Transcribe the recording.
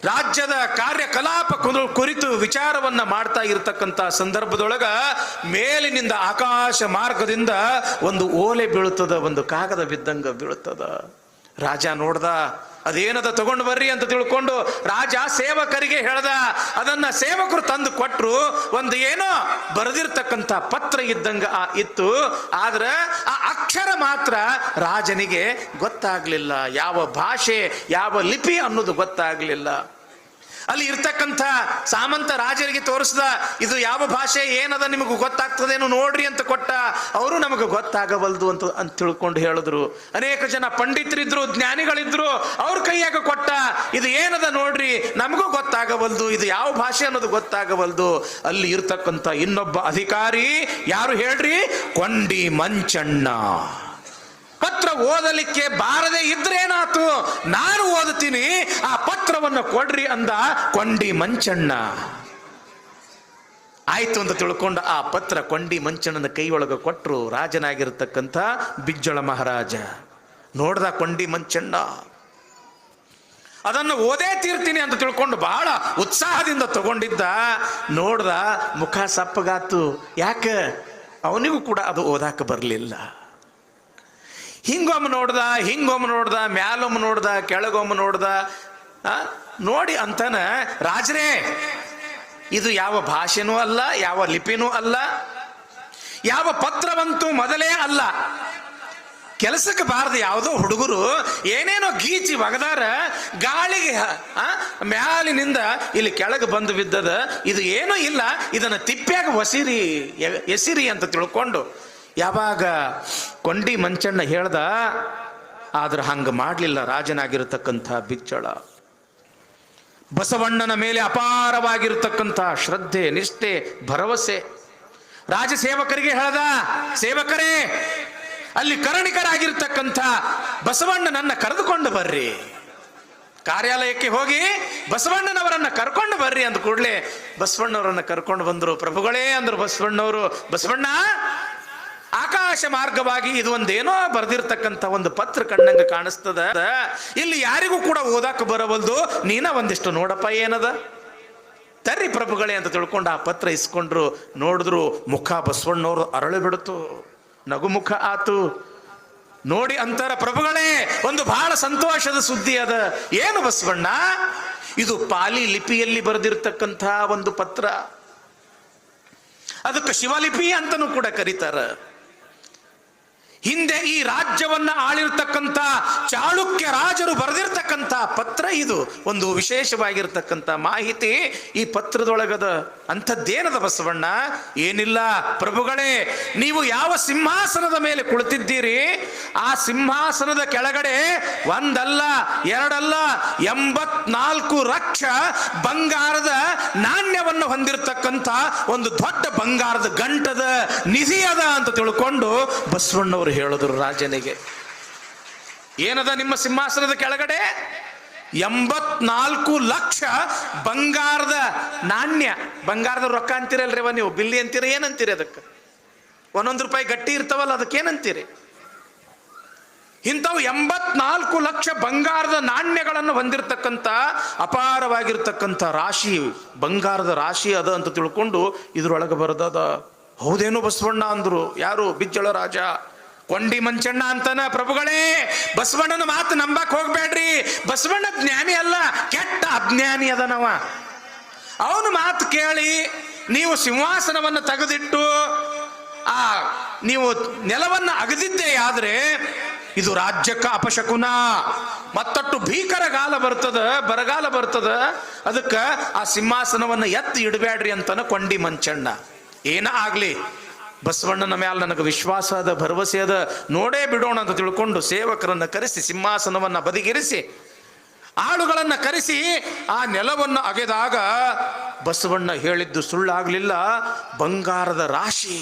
ರಾಜ್ಯದ ಕಾರ್ಯಕಲಾಪ ಕುರಿತು ವಿಚಾರವನ್ನ ಮಾಡ್ತಾ ಇರತಕ್ಕಂತ ಸಂದರ್ಭದೊಳಗ ಮೇಲಿನಿಂದ ಆಕಾಶ ಮಾರ್ಗದಿಂದ ಒಂದು ಓಲೆ ಬೀಳುತ್ತದ, ಒಂದು ಕಾಗದ ಬಿದ್ದಂಗ ಬೀಳುತ್ತದ. ರಾಜ ನೋಡ್ದ, ಅದೇನದ ತಗೊಂಡು ಬರ್ರಿ ಅಂತ ತಿಳ್ಕೊಂಡು ರಾಜ ಸೇವಕರಿಗೆ ಹೇಳ್ದ. ಅದನ್ನ ಸೇವಕರು ತಂದು ಕೊಟ್ರು. ಒಂದು ಏನೋ ಬರೆದಿರ್ತಕ್ಕಂಥ ಪತ್ರ ಇದ್ದಂಗ ಇತ್ತು. ಆದ್ರೆ ಆ ಅಕ್ಷರ ಮಾತ್ರ ರಾಜನಿಗೆ ಗೊತ್ತಾಗ್ಲಿಲ್ಲ. ಯಾವ ಭಾಷೆ, ಯಾವ ಲಿಪಿ ಅನ್ನೋದು ಗೊತ್ತಾಗ್ಲಿಲ್ಲ. ಅಲ್ಲಿ ಇರ್ತಕ್ಕಂಥ ಸಾಮಂತ ರಾಜರಿಗೆ ತೋರಿಸ್ದ, ಇದು ಯಾವ ಭಾಷೆ, ಏನದ ನಿಮಗೂ ಗೊತ್ತಾಗ್ತದೇನು ನೋಡ್ರಿ ಅಂತ ಕೊಟ್ಟ. ಅವರು ನಮಗೆ ಗೊತ್ತಾಗಬಲ್ದು ಅಂತ ತಿಳ್ಕೊಂಡು ಹೇಳಿದ್ರು. ಅನೇಕ ಜನ ಪಂಡಿತರಿದ್ರು, ಜ್ಞಾನಿಗಳಿದ್ರು, ಅವ್ರ ಕೈಯಾಗ ಕೊಟ್ಟ. ಇದು ಏನದ ನೋಡ್ರಿ, ನಮಗೂ ಗೊತ್ತಾಗಬಲ್ದು, ಇದು ಯಾವ ಭಾಷೆ ಅನ್ನೋದು ಗೊತ್ತಾಗಬಲ್ದು. ಅಲ್ಲಿ ಇರ್ತಕ್ಕಂಥ ಇನ್ನೊಬ್ಬ ಅಧಿಕಾರಿ ಯಾರು ಹೇಳ್ರಿ, ಕೊಂಡಿ ಮಂಚಣ್ಣ. ಪತ್ರ ಓದಲಿಕ್ಕೆ ಬಾರದೆ ಇದ್ರೇನಾತು, ನಾನು ಓದುತ್ತೀನಿ, ಆ ಪತ್ರವನ್ನು ಕೊಡ್ರಿ ಅಂದ ಕೊಂಡಿ ಮಂಚಣ್ಣ. ಆಯ್ತು ಅಂತ ತಿಳ್ಕೊಂಡು ಆ ಪತ್ರ ಕೊಂಡಿ ಮಂಚಣ್ಣನ ಕೈಯೊಳಗೆ ಕೊಟ್ಟರು. ರಾಜನಾಗಿರ್ತಕ್ಕಂಥ ಬಿಜ್ಜಳ ಮಹಾರಾಜ ನೋಡ್ದ ಕೊಂಡಿ ಮಂಚಣ್ಣ. ಅದನ್ನು ಓದೇ ತೀರ್ತೀನಿ ಅಂತ ತಿಳ್ಕೊಂಡು ಬಹಳ ಉತ್ಸಾಹದಿಂದ ತಗೊಂಡಿದ್ದ. ನೋಡ್ದ, ಮುಖ ಸಪ್ಪಗಾತು. ಯಾಕೆ? ಅವನಿಗೂ ಕೂಡ ಅದು ಓದಾಕ ಬರಲಿಲ್ಲ. ಹಿಂಗೊಮ್ಮೆ ನೋಡ್ದ, ಮ್ಯಾಲೊಮ್ಮೆ ನೋಡ್ದ, ಕೆಳಗೊಮ್ಮೆ ನೋಡ್ದ. ನೋಡಿ ಅಂತಾನ, ರಾಜರೇ ಇದು ಯಾವ ಭಾಷೆನೂ ಅಲ್ಲ, ಯಾವ ಲಿಪಿನೂ ಅಲ್ಲ, ಯಾವ ಪತ್ರವಂತೂ ಮೊದಲೇ ಅಲ್ಲ. ಕೆಲಸಕ್ಕೆ ಬಾರದು ಯಾವುದೋ ಹುಡುಗರು ಏನೇನೋ ಗೀಚಿ ಒಗದಾರ, ಗಾಳಿಗೆ ಮ್ಯಾಲಿನಿಂದ ಇಲ್ಲಿ ಕೆಳಗೆ ಬಂದು ಬಿದ್ದದ. ಇದು ಏನೂ ಇಲ್ಲ, ಇದನ್ನ ತಿಪ್ಪ್ಯಾಗ ಎಸಿರಿ ಅಂತ ತಿಳ್ಕೊಂಡು ಯಾವಾಗ ಕೊಂಡಿ ಮಂಚಣ್ಣ ಹೇಳ್ದ. ಆದ್ರೆ ಹಂಗ ಮಾಡ್ಲಿಲ್ಲ ರಾಜನಾಗಿರತಕ್ಕಂಥ ಬಿಜ್ಜಳ. ಬಸವಣ್ಣನ ಮೇಲೆ ಅಪಾರವಾಗಿರತಕ್ಕಂಥ ಶ್ರದ್ಧೆ, ನಿಷ್ಠೆ, ಭರವಸೆ. ರಾಜ ಸೇವಕರಿಗೆ ಹೇಳ್ದ, ಸೇವಕರೇ ಅಲ್ಲಿ ಕರಣಿಕರಾಗಿರ್ತಕ್ಕಂಥ ಬಸವಣ್ಣನನ್ನ ಕರೆದುಕೊಂಡು ಬರ್ರಿ, ಕಾರ್ಯಾಲಯಕ್ಕೆ ಹೋಗಿ ಬಸವಣ್ಣನವರನ್ನ ಕರ್ಕೊಂಡು ಬರ್ರಿ ಅಂದ ಕೂಡಲೇ ಬಸವಣ್ಣವರನ್ನ ಕರ್ಕೊಂಡು ಬಂದ್ರು. ಪ್ರಭುಗಳೇ ಅಂದ್ರು ಬಸವಣ್ಣವರು. ಬಸವಣ್ಣ, ಆಕಾಶ ಮಾರ್ಗವಾಗಿ ಇದು ಒಂದೇನೋ ಬರೆದಿರ್ತಕ್ಕಂಥ ಒಂದು ಪತ್ರ ಕಣ್ಣಂಗ ಕಾಣಿಸ್ತದ. ಇಲ್ಲಿ ಯಾರಿಗೂ ಕೂಡ ಓದಾಕ ಬರವಲ್ದು, ನೀನ ಒಂದಿಷ್ಟು ನೋಡಪ್ಪ ಏನದ, ತರ್ರಿ ಪ್ರಭುಗಳೇ ಅಂತ ತಿಳ್ಕೊಂಡು ಆ ಪತ್ರ ಇಸ್ಕೊಂಡ್ರು. ನೋಡಿದ್ರು, ಮುಖ ಬಸವಣ್ಣವ್ರು ಅರಳು ಬಿಡ್ತು, ನಗುಮುಖ ಆತು. ನೋಡಿ ಅಂತಾರ, ಪ್ರಭುಗಳೇ ಒಂದು ಬಹಳ ಸಂತೋಷದ ಸುದ್ದಿ ಅದ. ಏನು ಬಸವಣ್ಣ? ಇದು ಪಾಲಿ ಲಿಪಿಯಲ್ಲಿ ಬರೆದಿರ್ತಕ್ಕಂಥ ಒಂದು ಪತ್ರ. ಅದಕ್ಕೆ ಶಿವಲಿಪಿ ಅಂತನೂ ಕೂಡ ಕರೀತಾರ. ಹಿಂದೆ ಈ ರಾಜ್ಯವನ್ನ ಆಳಿರ್ತಕ್ಕಂಥ ಚಾಳುಕ್ಯ ರಾಜರು ಬರೆದಿರ್ತಕ್ಕಂಥ ಪತ್ರ ಇದು. ಒಂದು ವಿಶೇಷವಾಗಿರ್ತಕ್ಕಂಥ ಮಾಹಿತಿ ಈ ಪತ್ರದೊಳಗದ. ಅಂಥದ್ದೇನದ ಬಸವಣ್ಣ? ಏನಿಲ್ಲ ಪ್ರಭುಗಳೇ, ನೀವು ಯಾವ ಸಿಂಹಾಸನದ ಮೇಲೆ ಕುಳಿತಿದ್ದೀರಿ, ಆ ಸಿಂಹಾಸನದ ಕೆಳಗಡೆ ಒಂದಲ್ಲ ಎರಡಲ್ಲ 84 ಲಕ್ಷ ಬಂಗಾರದ ನಾಣ್ಯವನ್ನು ಹೊಂದಿರತಕ್ಕಂಥ ಒಂದು ದೊಡ್ಡ ಬಂಗಾರದ ಗಂಟದ ನಿಧಿ ಅದ ಅಂತ ತಿಳ್ಕೊಂಡು ಬಸವಣ್ಣವರು ಹೇಳಿದ್ರು ರಾಜನಿಗೆ. ಏನದ ನಿಮ್ಮ ಸಿಂಹಾಸನದ ಕೆಳಗಡೆ? 84 ಲಕ್ಷ ಬಂಗಾರದ ನಾಣ್ಯ. ಬಂಗಾರದ ರೊಕ್ಕ ಅಂತೀರಲ್ರಿ ನೀವು, ಬಿಲ್ಲಿ ಅಂತೀರ, ಏನಂತೀರಿ ಅದಕ್ಕೆ? 1 ರೂಪಾಯಿ ಗಟ್ಟಿ ಇರ್ತಾವಲ್ಲ, ಅದಕ್ಕೆ ಏನಂತೀರಿ? ಇಂಥವು 84 ಲಕ್ಷ ಬಂಗಾರದ ನಾಣ್ಯಗಳನ್ನು ಹೊಂದಿರತಕ್ಕಂಥ ಅಪಾರವಾಗಿರ್ತಕ್ಕಂಥ ರಾಶಿ, ಬಂಗಾರದ ರಾಶಿ ಅದ ಅಂತ ತಿಳ್ಕೊಂಡು ಇದ್ರೊಳಗೆ ಬರೆದದ. ಹೌದೇನು ಬಸವಣ್ಣ ಅಂದ್ರು. ಯಾರು? ಬಿಜ್ಜಳ ರಾಜ. ಕೊಂಡಿ ಮಂಚಣ್ಣ ಅಂತಾನ, ಪ್ರಭುಗಳೇ ಬಸವಣ್ಣನ ಮಾತು ನಂಬಕ್ ಹೋಗ್ಬೇಡ್ರಿ, ಬಸವಣ್ಣ ಜ್ಞಾನಿ ಅಲ್ಲ, ಕೆಟ್ಟ ಅಜ್ಞಾನಿ ಅದನವ. ಅವನ ಮಾತು ಕೇಳಿ ನೀವು ಸಿಂಹಾಸನವನ್ನು ತೆಗೆದಿಟ್ಟು ನೀವು ನೆಲವನ್ನ ಅಗದಿದ್ದೇ ಆದ್ರೆ ಇದು ರಾಜ್ಯಕ್ಕ ಅಪಶಕುನ. ಮತ್ತಟ್ಟು ಭೀಕರ ಬರಗಾಲ ಬರ್ತದ. ಅದಕ್ಕ ಆ ಸಿಂಹಾಸನವನ್ನ ಎತ್ತಿ ಇಡಬೇಡ್ರಿ ಅಂತಾನ ಕೊಂಡಿ ಮಂಚಣ್ಣ. ಏನ ಆಗ್ಲಿ, ಬಸವಣ್ಣನ ಮ್ಯಾಲ ನನಗೆ ವಿಶ್ವಾಸ ಅದ, ಭರವಸೆ ಅದ, ನೋಡೇ ಬಿಡೋಣ ಅಂತ ತಿಳ್ಕೊಂಡು ಸೇವಕರನ್ನ ಕರೆಸಿ ಸಿಂಹಾಸನವನ್ನ ಬದಿಗಿರಿಸಿ ಆಳುಗಳನ್ನ ಕರೆಸಿ ಆ ನೆಲವನ್ನು ಅಗೆದಾಗ ಬಸವಣ್ಣ ಹೇಳಿದ್ದು ಸುಳ್ಳಾಗ್ಲಿಲ್ಲ. ಬಂಗಾರದ ರಾಶಿ